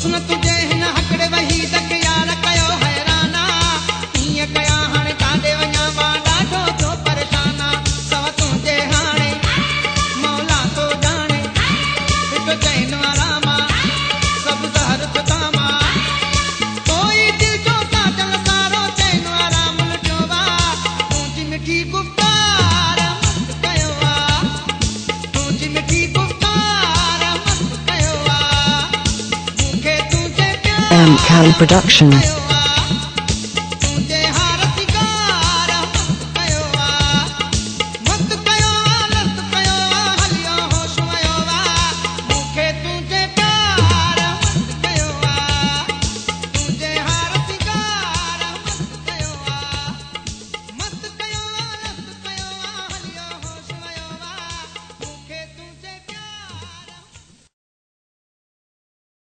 हुस्न तुझे हिन हकड़े वही तक यार कयो हैराना ईअं कया हाणे काॾे वञा मां ॾाढो थियो परेशाना सव तुंहिंजे हाणे मौला तो ॼाणे हिकु चैन वारा मां सभु ज़हर था मां कोई दिल जो काजल सारो चैन वारा मुल जो वा तुंहिंजी मिठी गुफ़्तार मस्त कयो आहे तुंहिंजी मिठी गुफ़्तार मस्त कयो आहे मूंखे तुंहिंजे Cali Production.